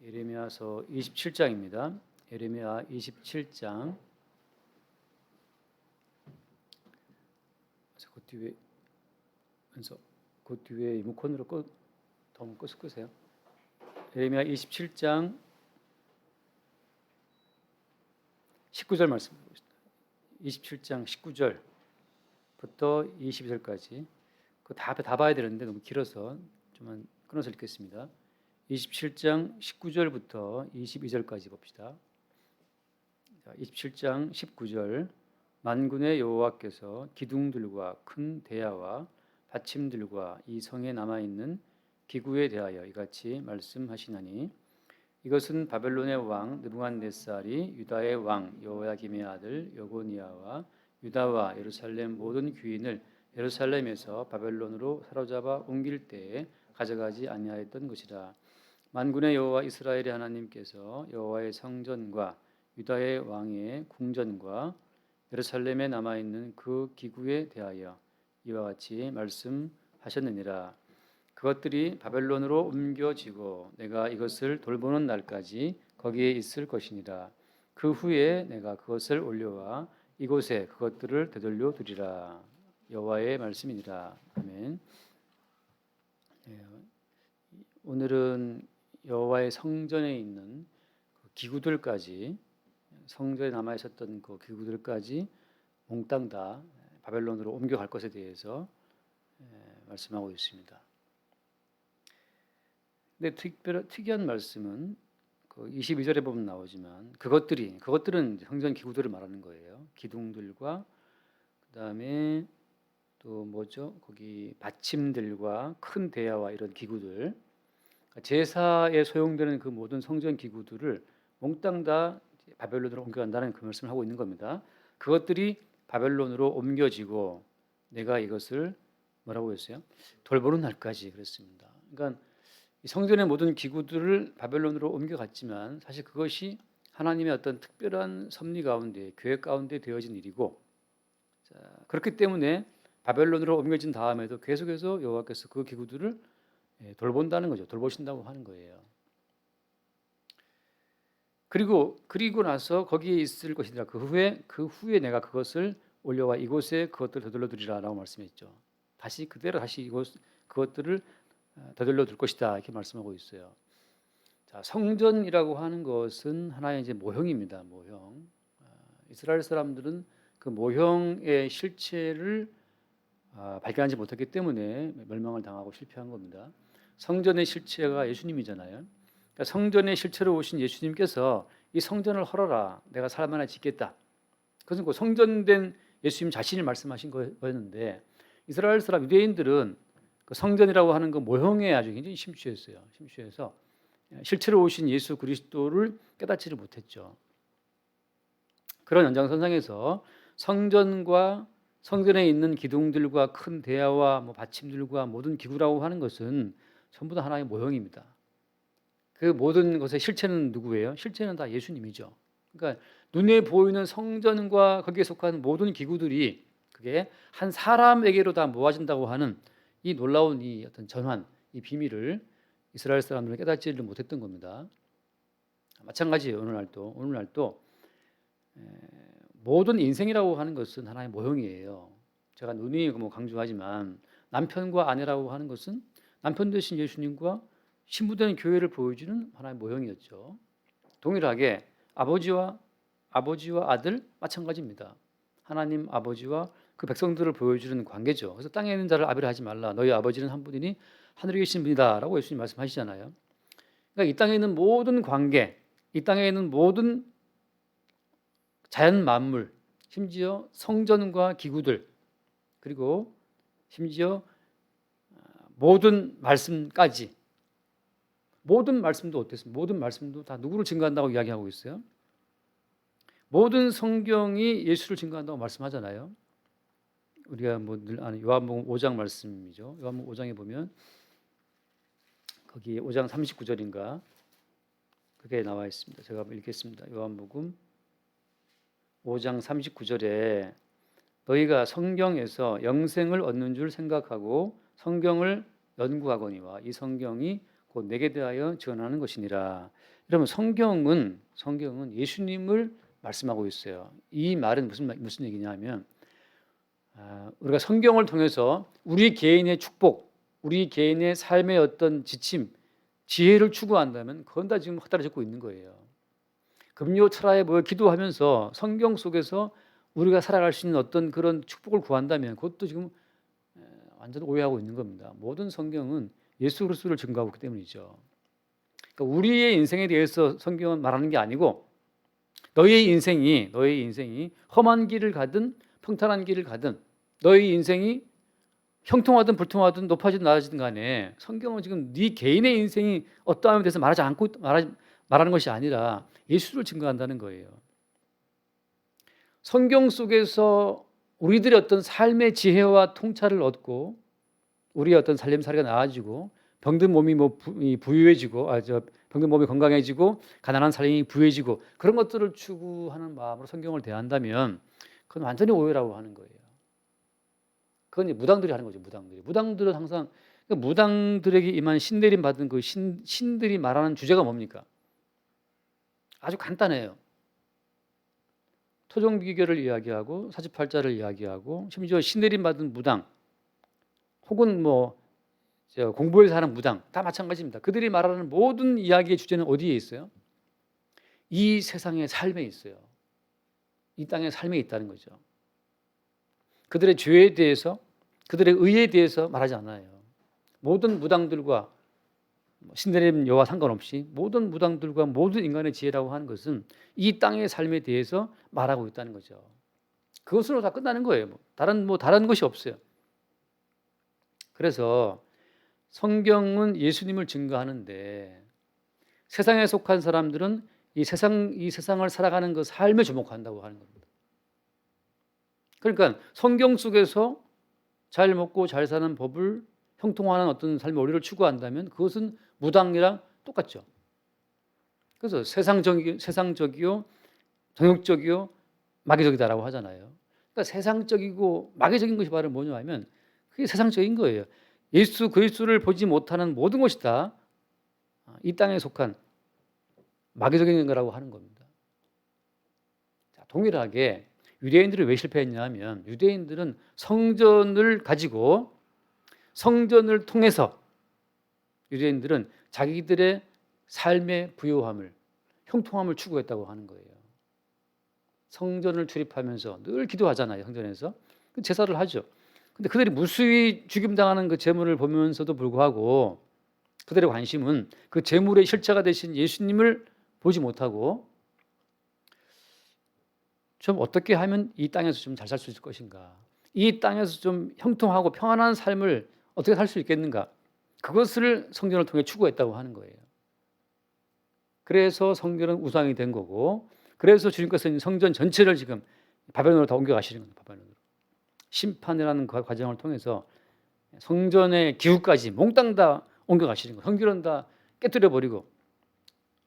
예레미야서 27장입니다. 예레미야 27장. 그 뒤에 리모컨으로 더 끄세요. 예레미야 27장 19절 말씀 보겠습니다. 27장 19절부터 22절까지 그 다 봐야 되는데 너무 길어서 좀만 끊어서 읽겠습니다. 27장 19절부터 22절까지 봅시다. 27장 19절 만군의 여호와께서 기둥들과 큰 대야와 받침들과 이 성에 남아있는 기구에 대하여 이같이 말씀하시나니 이것은 바벨론의 왕 느부갓네살이 유다의 왕 여호야김의 아들 여고니아와 유다와 예루살렘 모든 귀인을 예루살렘에서 바벨론으로 사로잡아 옮길 때에 가져가지 아니하였던 것이라. 만군의 여호와 이스라엘의 하나님께서 여호와의 성전과 유다의 왕의 궁전과 예루살렘에 남아있는 그 기구에 대하여 이와 같이 말씀하셨느니라. 그것들이 바벨론으로 옮겨지고 내가 이것을 돌보는 날까지 거기에 있을 것이니라. 그 후에 내가 그것을 올려와 이곳에 그것들을 되돌려 두리라. 여호와의 말씀이니라. 아멘. 오늘은 여호와의 성전에 있는 그 기구들까지, 성전에 남아 있었던 그 기구들까지 몽땅 다 바벨론으로 옮겨갈 것에 대해서 말씀하고 있습니다. 근데 특이한 말씀은 그 22절에 보면 나오지만 그것들은 성전 기구들을 말하는 거예요. 기둥들과 그다음에 또 뭐죠? 거기 받침들과 큰 대야와 이런 기구들, 제사에 소용되는 그 모든 성전 기구들을 몽땅 다 바벨론으로 옮겨간다는 그 말씀을 하고 있는 겁니다. 그것들이 바벨론으로 옮겨지고 내가 이것을 뭐라고 했어요? 돌보는 날까지 그랬습니다. 그러니까 성전의 모든 기구들을 바벨론으로 옮겨갔지만 사실 그것이 하나님의 어떤 특별한 섭리 가운데, 계획 가운데 되어진 일이고, 그렇기 때문에 바벨론으로 옮겨진 다음에도 계속해서 여호와께서 그 기구들을 돌본다는 거죠. 돌보신다고 하는 거예요. 그리고 나서 거기에 있을 것이니라. 그 후에 내가 그것을 올려와 이곳에 그것들을 되돌려 두리라라고 말씀했죠. 그것들을 되돌려 둘 것이다 이렇게 말씀하고 있어요. 자, 성전이라고 하는 것은 하나의 이제 모형입니다. 모형. 이스라엘 사람들은 그 모형의 실체를 발견하지 못했기 때문에 멸망을 당하고 실패한 겁니다. 성전의 실체가 예수님이잖아요. 그러니까 성전의 실체로 오신 예수님께서 이 성전을 헐어라, 내가 사람 하나 짓겠다. 그것은 그 성전된 예수님 자신이 말씀하신 거였는데, 이스라엘 사람 유대인들은 그 성전이라고 하는 그 모형에 아주 굉장히 심취했어요. 심취해서 실체로 오신 예수 그리스도를 깨닫지를 못했죠. 그런 연장선상에서 성전에 있는 기둥들과 큰 대야와 받침들과 모든 기구라고 하는 것은 전부 다 하나의 모형입니다. 그 모든 것의 실체는 누구예요? 실체는 다 예수님이죠. 그러니까 눈에 보이는 성전과 거기에 속한 모든 기구들이 그게 한 사람에게로 다 모아진다고 하는 이 놀라운 이 어떤 전환, 이 비밀을 이스라엘 사람들은 깨닫지를 못했던 겁니다. 마찬가지예요. 오늘날도 모든 인생이라고 하는 것은 하나의 모형이에요. 제가 누누이 강조하지만 남편과 아내라고 하는 것은 남편 되신 예수님과 신부된 교회를 보여주는 하나의 모형이었죠. 동일하게 아버지와 아들 마찬가지입니다. 하나님 아버지와 그 백성들을 보여주는 관계죠. 그래서 땅에 있는 자를 아비라 하지 말라. 너희 아버지는 한 분이니 하늘에 계신 분이다라고 예수님 말씀하시잖아요. 그러니까 이 땅에 있는 모든 관계, 이 땅에 있는 모든 자연 만물, 심지어 성전과 기구들, 그리고 심지어 모든 말씀까지, 모든 말씀도 어땠습니까? 모든 말씀도 다 누구를 증거한다고 이야기하고 있어요? 모든 성경이 예수를 증거한다고 말씀하잖아요. 우리가 늘 아는 요한복음 5장 말씀이죠. 요한복음 5장에 보면 거기 5장 39절인가 그게 나와 있습니다. 제가 읽겠습니다. 요한복음 5장 39절에 너희가 성경에서 영생을 얻는 줄 생각하고 성경을 연구하거니와 이 성경이 곧 내게 대하여 전하는 것이니라. 여러분 성경은 예수님을 말씀하고 있어요. 이 말은 무슨 얘기냐면 우리가 성경을 통해서 우리 개인의 축복, 우리 개인의 삶의 어떤 지침, 지혜를 추구한다면 그건 다 지금 헛다리 짚고 있는 거예요. 금요 철야에 모여 기도하면서 성경 속에서 우리가 살아갈 수 있는 어떤 그런 축복을 구한다면 그것도 지금 완전 오해하고 있는 겁니다. 모든 성경은 예수 그리스도를 증거하고 있기 때문이죠. 그러니까 우리의 인생에 대해서 성경은 말하는 게 아니고 너희의 인생이 험한 길을 가든 평탄한 길을 가든 너희 인생이 형통하든 불통하든 높아지든 낮아지든 간에 성경은 지금 네 개인의 인생이 어떠함에 대해서 말하는 것이 아니라 예수를 증거한다는 거예요. 성경 속에서 우리들의 어떤 삶의 지혜와 통찰을 얻고 우리의 어떤 살림살이가 나아지고 병든 몸이 부유해지고 병든 몸이 건강해지고 가난한 삶이 부유해지고 그런 것들을 추구하는 마음으로 성경을 대한다면 그건 완전히 오해라고 하는 거예요. 그건 무당들이 하는 거죠. 무당들은 항상 무당들에게 임한 신내림 받은 그 신들이 말하는 주제가 뭡니까? 아주 간단해요. 토종비결을 이야기하고 사주팔자를 이야기하고 심지어 신내림 받은 무당 혹은 공부해서 하는 무당 다 마찬가지입니다. 그들이 말하는 모든 이야기의 주제는 어디에 있어요? 이 세상의 삶에 있어요. 이 땅의 삶에 있다는 거죠. 그들의 죄에 대해서 그들의 의에 대해서 말하지 않아요. 모든 무당들과 신내림 여와 상관없이 모든 무당들과 모든 인간의 지혜라고 하는 것은 이 땅의 삶에 대해서 말하고 있다는 거죠. 그것으로 다 끝나는 거예요. 다른 것이 없어요. 그래서 성경은 예수님을 증거하는데 세상에 속한 사람들은 이 세상을 살아가는 그 삶에 주목한다고 하는 겁니다. 그러니까 성경 속에서 잘 먹고 잘 사는 법을 형통하는 어떤 삶의 원리를 추구한다면 그것은 무당이랑 똑같죠. 그래서 세상적이요, 정욕적이요, 마귀적이다라고 하잖아요. 그러니까 세상적이고 마귀적인 것이 바로 뭐냐 하면 그게 세상적인 거예요. 예수 그리스도를 보지 못하는 모든 것이 다 이 땅에 속한 마귀적인 거라고 하는 겁니다. 자, 동일하게 유대인들이 왜 실패했냐 하면 유대인들은 성전을 가지고 성전을 통해서 유대인들은 자기들의 삶의 부요함을 형통함을 추구했다고 하는 거예요. 성전을 출입하면서 늘 기도하잖아요. 성전에서 제사를 하죠. 근데 그들이 무수히 죽임당하는 그 제물을 보면서도 불구하고 그들의 관심은 그 제물의 실체가 되신 예수님을 보지 못하고 좀 어떻게 하면 이 땅에서 좀 잘 살 수 있을 것인가, 이 땅에서 좀 형통하고 평안한 삶을 어떻게 살 수 있겠는가, 그것을 성전을 통해 추구했다고 하는 거예요. 그래서 성전은 우상이 된 거고 그래서 주님께서는 성전 전체를 지금 바벨론으로 다 옮겨가시는 겁니다. 바벨론으로. 심판이라는 그 과정을 통해서 성전의 기후까지 몽땅 다 옮겨가시는 거예요. 성전은 다 깨뜨려버리고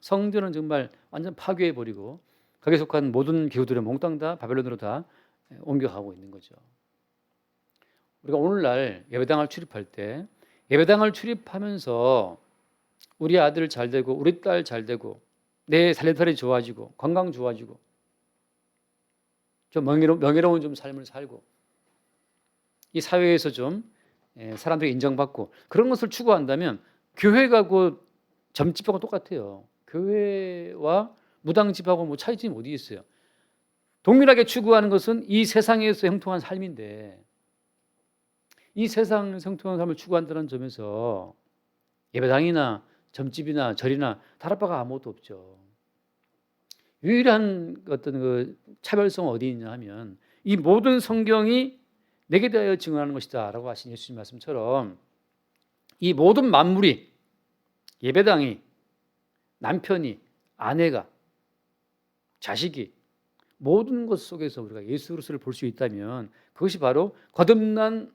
성전은 정말 완전 파괴해버리고 거기에 속한 모든 기후들을 몽땅 다 바벨론으로 다 옮겨가고 있는 거죠. 우리가 오늘날 예배당을 출입할 때 예배당을 출입하면서 우리 아들 잘 되고 우리 딸 잘 되고 내 살림살이 좋아지고 건강 좋아지고 좀 명예로운 좀 삶을 살고 이 사회에서 좀 사람들이 인정받고 그런 것을 추구한다면 교회가 곧 점집하고 똑같아요. 교회와 무당집하고 차이점이 어디 있어요? 동일하게 추구하는 것은 이 세상에서 형통한 삶인데 이 세상에서 형통한 삶을 추구한다는 점에서 예배당이나 점집이나 절이나 다를 바가 아무것도 없죠. 유일한 어떤 그 차별성은 어디 있냐 하면 이 모든 성경이 내게 대하여 증언하는 것이다 라고 하신 예수님 말씀처럼 이 모든 만물이 예배당이 남편이 아내가 자식이 모든 것 속에서 우리가 예수 그리스도를 볼 수 있다면 그것이 바로 거듭난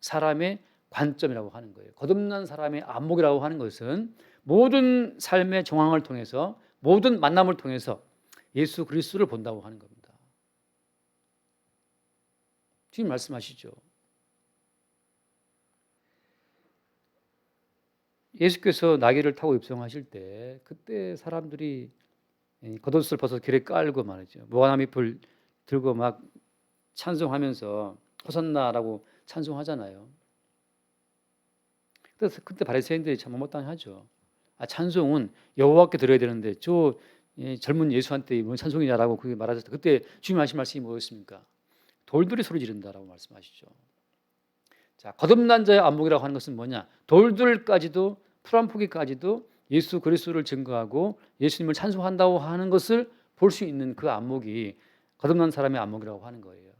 사람의 관점이라고 하는 거예요. 거듭난 사람의 안목이라고 하는 것은 모든 삶의 정황을 통해서 모든 만남을 통해서 예수 그리스도를 본다고 하는 겁니다. 지금 말씀하시죠. 예수께서 나귀를 타고 입성하실 때 그때 사람들이 겉옷을 벗어 길에 깔고 말이죠. 무화과 잎을 들고 막 찬송하면서 호산나라고 찬송하잖아요. 그래서 그때 바리새인들이 참 못마땅하죠. 찬송은 여호와께 드려야 되는데 저 젊은 예수한테 뭔 찬송이냐라고 그게 말하셨다. 그때 주님 하신 말씀이 뭐였습니까? 돌들이 소리 지른다라고 말씀하시죠. 자, 거듭난 자의 안목이라고 하는 것은 뭐냐? 돌들까지도 풀 한 포기까지도 예수 그리스도를 증거하고 예수님을 찬송한다고 하는 것을 볼 수 있는 그 안목이 거듭난 사람의 안목이라고 하는 거예요.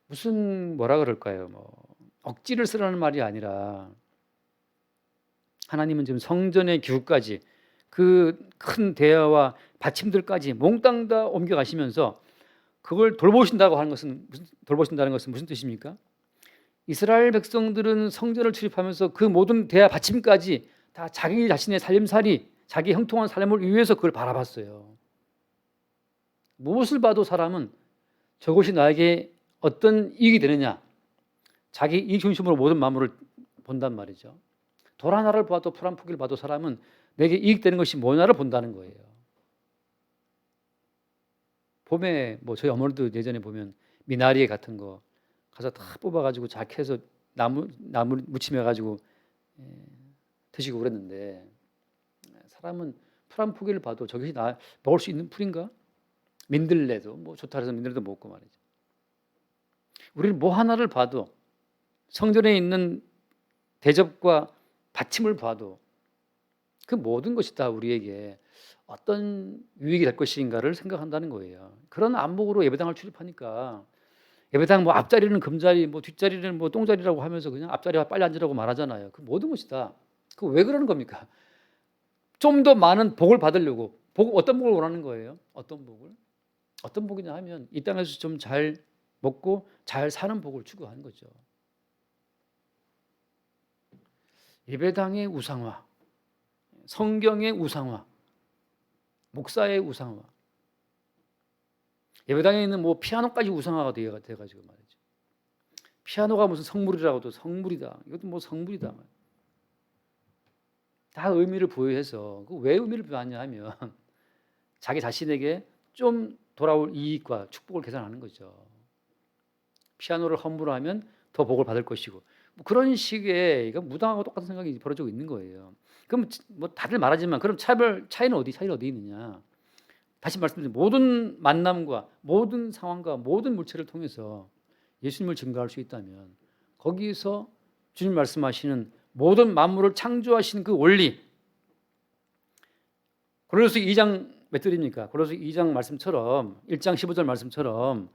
무슨 뭐라 그럴까요? 억지를 쓰라는 말이 아니라 하나님은 지금 성전의 기구까지 그 큰 대야와 받침들까지 몽땅 다 옮겨가시면서 그걸 돌보신다고 하는 것은 돌보신다는 것은 무슨 뜻입니까? 이스라엘 백성들은 성전을 출입하면서 그 모든 대야 받침까지 다 자기 자신의 살림살이 자기 형통한 삶을 위해서 그걸 바라봤어요. 무엇을 봐도 사람은 저것이 나에게 어떤 이익이 되느냐, 자기 이익 중심으로 모든 만물을 본단 말이죠. 돌 하나를 봐도 풀 한 포기를 봐도 사람은 내게 이익되는 것이 뭐냐를 본다는 거예요. 봄에 저희 어머니도 예전에 보면 미나리 같은 거 가서 다 뽑아가지고 작해서 나무 무침해가지고 드시고 그랬는데 사람은 풀 한 포기를 봐도 저것이 먹을 수 있는 풀인가? 민들레도 좋다 해서 민들레도 먹고 말이죠. 우리는 뭐 하나를 봐도 성전에 있는 대접과 받침을 봐도 그 모든 것이 다 우리에게 어떤 유익이 될 것인가를 생각한다는 거예요. 그런 안목으로 예배당을 출입하니까 예배당 앞자리는 금자리, 뒷자리는 똥자리라고 하면서 그냥 앞자리에 빨리 앉으라고 말하잖아요. 그 모든 것이 다 그 왜 그러는 겁니까? 좀 더 많은 복을 받으려고 어떤 복을 원하는 거예요? 어떤 복을? 어떤 복이냐 하면 이 땅에서 좀 잘 먹고 잘 사는 복을 추구하는 거죠. 예배당의 우상화, 성경의 우상화, 목사의 우상화, 예배당에 있는 피아노까지 우상화가 돼가지고 말이죠. 피아노가 무슨 성물이라고도 성물이다. 이것도 성물이다. 다 의미를 부여해서 왜 의미를 부여하냐 하면 자기 자신에게 좀 돌아올 이익과 축복을 계산하는 거죠. 피아노를 함부로 하면 더 복을 받을 것이고 그런 식의 무당하고 똑같은 생각이 벌어지고 있는 거예요. 그럼 다들 말하지만 그럼 차이는 어디 있느냐? 다시 말씀드리면 모든 만남과 모든 상황과 모든 물체를 통해서 예수님을 증거할 수 있다면 거기서 주님 말씀하시는 모든 만물을 창조하신 그 원리, 고린도서 2장 몇 절입니까? 고린도서 2장 말씀처럼 1장 15절 말씀처럼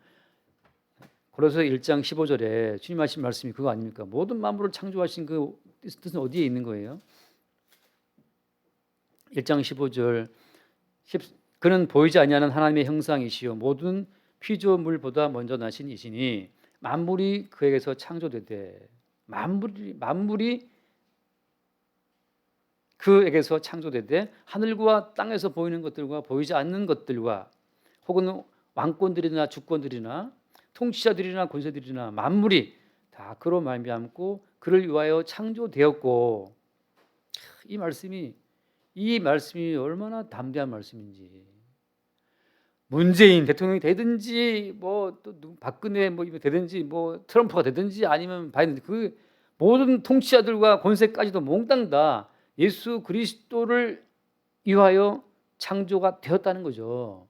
고린도서 1장 15절에 주님 하신 말씀이 그거 아닙니까? 모든 만물을 창조하신 그 뜻은 어디에 있는 거예요? 1장 15절 그는 보이지 아니하는 하나님의 형상이시요 모든 피조물보다 먼저 나신 이시니 만물이 그에게서 창조되되 만물이 그에게서 창조되되 하늘과 땅에서 보이는 것들과 보이지 않는 것들과 혹은 왕권들이나 주권들이나 통치자들이나 권세들이나 만물이 다 그로 말미암고 그를 위하여 창조되었고 이 말씀이 얼마나 담대한 말씀인지 문재인 대통령이 되든지 또 박근혜 되든지 트럼프가 되든지 아니면 바이든 그 모든 통치자들과 권세까지도 몽땅 다 예수 그리스도를 위하여 창조가 되었다는 거죠.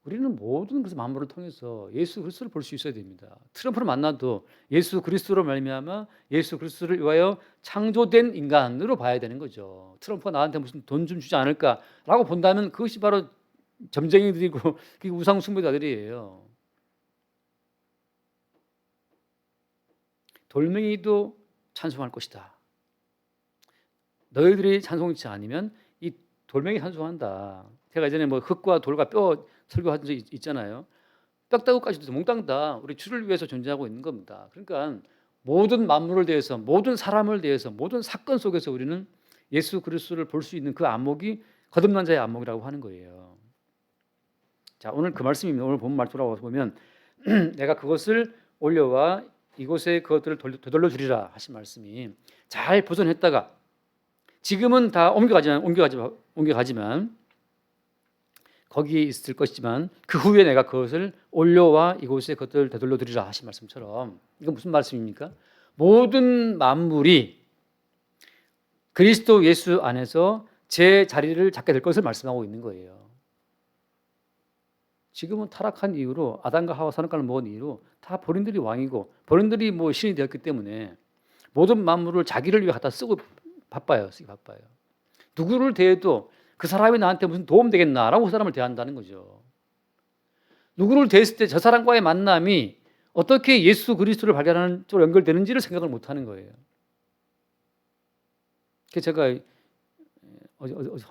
우리는 모든 그래서 만물을 통해서 예수 그리스도를 볼 수 있어야 됩니다. 트럼프를 만나도 예수 그리스도로 말미암아 예수 그리스도를 위하여 창조된 인간으로 봐야 되는 거죠. 트럼프가 나한테 무슨 돈 좀 주지 않을까라고 본다면 그것이 바로 점쟁이들이고 우상 숭배자들이에요. 돌멩이도 찬송할 것이다. 너희들이 찬송치 않으면 이 돌멩이 찬송한다. 제가 예전에 흙과 돌과 뼈 설교한 적 있잖아요. 뼈다구까지도 몽땅 다 우리 주를 위해서 존재하고 있는 겁니다. 그러니까 모든 만물을 대해서 모든 사람을 대해서 모든 사건 속에서 우리는 예수 그리스도를 볼 수 있는 그 안목이 거듭난 자의 안목이라고 하는 거예요. 자, 오늘 그 말씀입니다. 오늘 본 말씀으로 보면 내가 그것을 올려와 이곳에 그것들을 되돌려 주리라 하신 말씀이 잘 보존했다가 지금은 다 옮겨가지만 거기에 있을 것이지만 그 후에 내가 그것을 올려와 이곳에 그것들을 되돌려 드리라 하신 말씀처럼 이건 무슨 말씀입니까? 모든 만물이 그리스도 예수 안에서 제 자리를 잡게 될 것을 말씀하고 있는 거예요. 지금은 타락한 이유로 아담과 하와 선악과를 먹은 이유로 다 본인들이 왕이고 본인들이 뭐 신이 되었기 때문에 모든 만물을 자기를 위해 갖다 쓰기 바빠요. 누구를 대해도 그 사람이 나한테 무슨 도움 되겠나라고 그 사람을 대한다는 거죠. 누구를 대했을 때 저 사람과의 만남이 어떻게 예수 그리스도를 발견하는 쪽으로 연결되는지를 생각을 못하는 거예요. 그래서 제가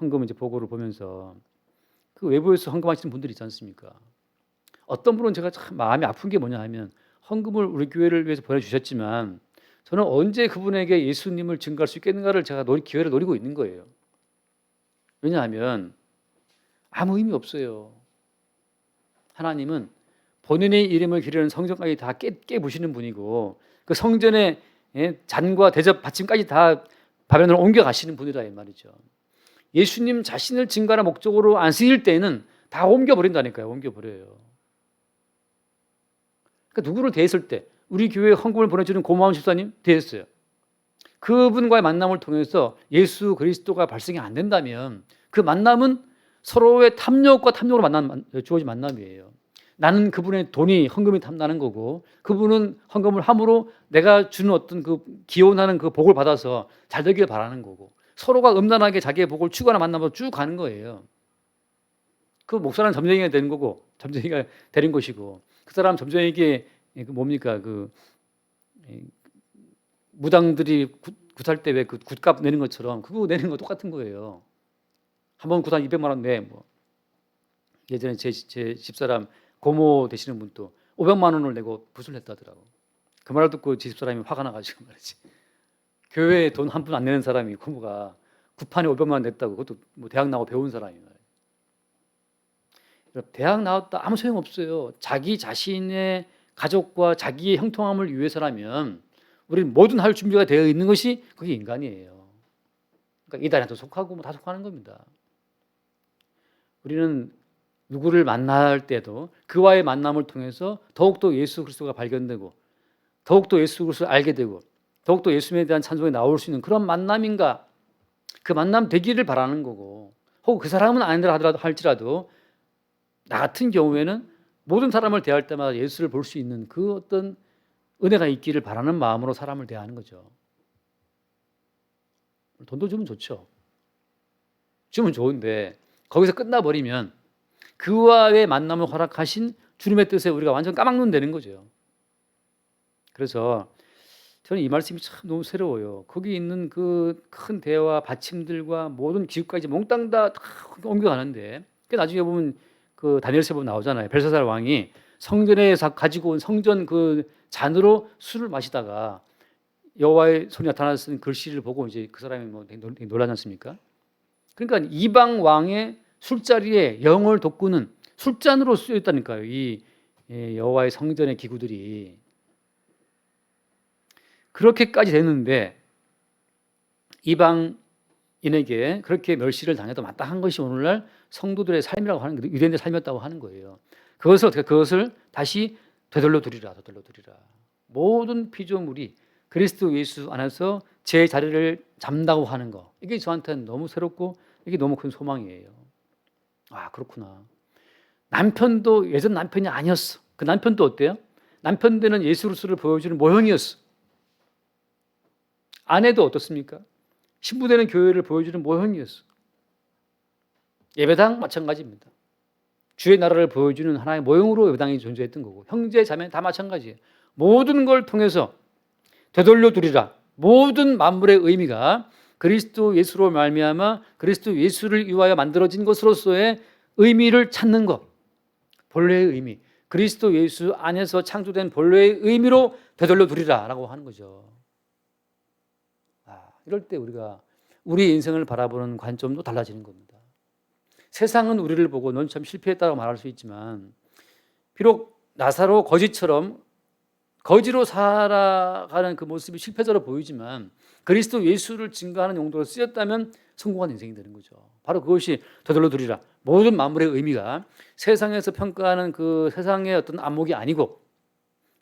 헌금 이제 보고를 보면서 그 외부에서 헌금하시는 분들이 있지 않습니까? 어떤 분은 제가 참 마음이 아픈 게 뭐냐 하면 헌금을 우리 교회를 위해서 보내주셨지만 저는 언제 그분에게 예수님을 증거할 수 있겠는가를 제가 기회를 노리고 있는 거예요. 왜냐하면 아무 의미 없어요. 하나님은 본인의 이름을 기리는 성전까지 다 깨부시는 분이고 그 성전의 잔과 대접 받침까지 다 바벨론으로 옮겨가시는 분이라 이 말이죠. 예수님 자신을 증거하는 목적으로 안 쓰일 때는 다 옮겨버린다니까요. 옮겨버려요. 그러니까 누구를 대했을 때 우리 교회에 헌금을 보내주는 고마운 집사님 대했어요. 그분과의 만남을 통해서 예수 그리스도가 발생이 안 된다면 그 만남은 서로의 탐욕과 탐욕으로 주어진 만남이에요. 나는 그분의 돈이 헌금이 탐나는 거고 그분은 헌금을 함으로 내가 주는 어떤 그 기원하는 그 복을 받아서 잘 되길 바라는 거고 서로가 음란하게 자기의 복을 추구하는 만남으로 쭉 가는 거예요. 그 목사는 점쟁이가 되는 거고 점쟁이가 되는 것이고 그 사람 점쟁이에게 그 뭡니까 그 무당들이 굿할 때 왜 그 굿값 내는 것처럼 그거 내는 거 똑같은 거예요. 한번 굿한 200만 원 내. 뭐 예전에 제 집사람 고모 되시는 분도 500만 원을 내고 굿을 했다더라고. 그 말을 듣고 제 집사람이 화가 나가지고 말이지. 교회에 돈 한 푼 안 내는 사람이 고모가 굿판에 500만 원 냈다고. 그것도 뭐 대학 나고 배운 사람이 말이에요. 대학 나왔다 아무 소용 없어요. 자기 자신의 가족과 자기의 형통함을 위해서라면 우리는 뭐든 할 준비가 되어 있는 것이 그게 인간이에요. 그러니까 이단에도 속하고 뭐 다 속하는 겁니다. 우리는 누구를 만날 때도 그와의 만남을 통해서 더욱더 예수 그리스도가 발견되고 더욱더 예수 그리스도를 알게 되고 더욱더 예수님에 대한 찬송이 나올 수 있는 그런 만남인가 그 만남 되기를 바라는 거고 혹은 그 사람은 아니라 할지라도 나 같은 경우에는 모든 사람을 대할 때마다 예수를 볼 수 있는 그 어떤 은혜가 있기를 바라는 마음으로 사람을 대하는 거죠. 돈도 주면 좋죠. 주면 좋은데 거기서 끝나버리면 그와의 만남을 허락하신 주님의 뜻에 우리가 완전 까막눈 되는 거죠. 그래서 저는 이 말씀이 참 너무 새로워요. 거기 있는 그 큰 대와 받침들과 모든 기구까지 몽땅 다 옮겨가는데 나중에 보면 그 다니엘서 보면 나오잖아요. 벨사살 왕이 성전에서 가지고 온 성전 그 잔으로 술을 마시다가 여호와의 손이 나타나서 글씨를 보고 이제 그 사람이 뭐 놀라지 않습니까? 그러니까 이방 왕의 술자리에 영을 돋구는 술잔으로 쓰였다니까요. 이 여호와의 성전의 기구들이 그렇게까지 됐는데 이방인에게 그렇게 멸시를 당해도 마땅한 것이 오늘날 성도들의 삶이라고 하는 게 유대인의 삶이었다고 하는 거예요. 그것을 다시 되돌려 드리라. 모든 피조물이 그리스도 예수 안에서 제 자리를 잡는다고 하는 거. 이게 저한테는 너무 새롭고 이게 너무 큰 소망이에요. 아, 그렇구나. 남편도 예전 남편이 아니었어. 그 남편도 어때요? 남편 되는 예수 그리스도를 보여주는 모형이었어. 아내도 어떻습니까? 신부 되는 교회를 보여주는 모형이었어. 예배당 마찬가지입니다. 주의 나라를 보여주는 하나의 모형으로 예배당이 존재했던 거고 형제 자매 다 마찬가지예요. 모든 걸 통해서 되돌려 두리라. 모든 만물의 의미가 그리스도 예수로 말미암아 그리스도 예수를 위하여 만들어진 것으로서의 의미를 찾는 것. 본래의 의미. 그리스도 예수 안에서 창조된 본래의 의미로 되돌려 두리라라고 하는 거죠. 이럴 때 우리가 우리 인생을 바라보는 관점도 달라지는 겁니다. 세상은 우리를 보고 넌 참 실패했다고 말할 수 있지만 비록 나사로 거지처럼 거지로 살아가는 그 모습이 실패자로 보이지만 그리스도 예수를 증거하는 용도로 쓰였다면 성공한 인생이 되는 거죠. 바로 그것이 저절로 두리라. 모든 만물의 의미가 세상에서 평가하는 그 세상의 어떤 안목이 아니고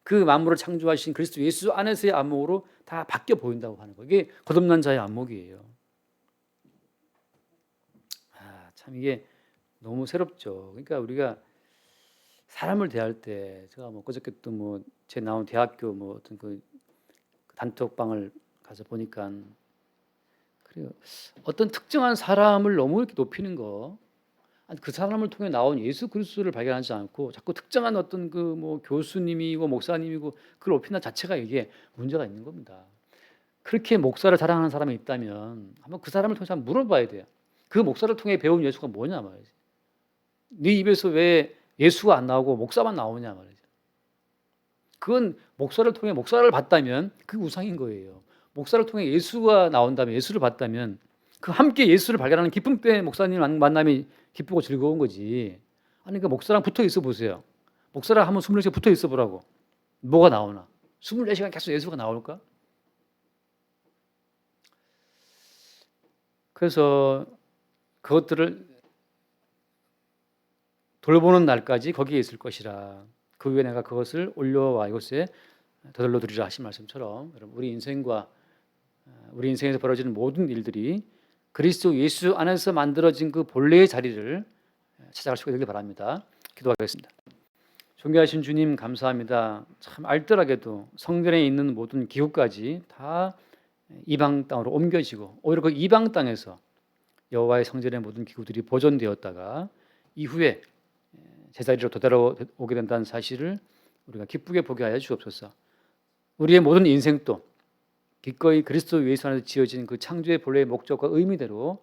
그 만물을 창조하신 그리스도 예수 안에서의 안목으로 다 바뀌어 보인다고 하는 거예요. 이게 거듭난 자의 안목이에요. 참 이게 너무 새롭죠. 그러니까 우리가 사람을 대할 때 제가 뭐 그저께 또 뭐 제 나온 대학교 뭐 어떤 그 단톡방을 가서 보니까 그래요. 어떤 특정한 사람을 너무 이렇게 높이는 거, 아니 그 사람을 통해 나온 예수 그리스도를 발견하지 않고 자꾸 특정한 어떤 그 뭐 교수님이고 목사님이고 그걸 높이는 자체가 이게 문제가 있는 겁니다. 그렇게 목사를 자랑하는 사람이 있다면 한번 그 사람을 통해서 한번 물어봐야 돼요. 그 목사를 통해 배운 예수가 뭐냐 말이지. 네 입에서 왜 예수가 안 나오고 목사만 나오냐 말이죠. 그건 목사를 통해 목사를 봤다면 그 우상인 거예요. 목사를 통해 예수가 나온다면 예수를 봤다면 그 함께 예수를 발견하는 기쁨 때문에 목사님 만남이 기쁘고 즐거운 거지. 아니 그 목사랑 붙어 있어 보세요. 목사랑 한번 24시간 붙어 있어 보라고. 뭐가 나오나? 24시간 계속 예수가 나올까? 그래서 그것들을 돌보는 날까지 거기에 있을 것이라. 그 후에 내가 그것을 올려와 이곳에 더들러 드리라 하신 말씀처럼 여러분 우리 인생에서 벌어지는 모든 일들이 그리스도 예수 안에서 만들어진 그 본래의 자리를 찾아갈 수 있게 되길 바랍니다. 기도하겠습니다. 존귀하신 주님 감사합니다. 참 알뜰하게도 성전에 있는 모든 기구까지 다 이방 땅으로 옮겨지고 오히려 그 이방 땅에서 여호와의 성전의 모든 기구들이 보존되었다가 이후에 제자리로 되돌아오게 된다는 사실을 우리가 기쁘게 보게 하여 주옵소서. 우리의 모든 인생도 기꺼이 그리스도 예수 안에서 지어진 그 창조의 본래의 목적과 의미대로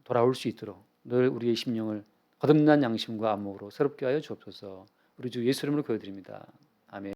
돌아올 수 있도록 늘 우리의 심령을 거듭난 양심과 안목으로 새롭게 하여 주옵소서. 우리 주 예수 이름으로 기도드립니다. 아멘.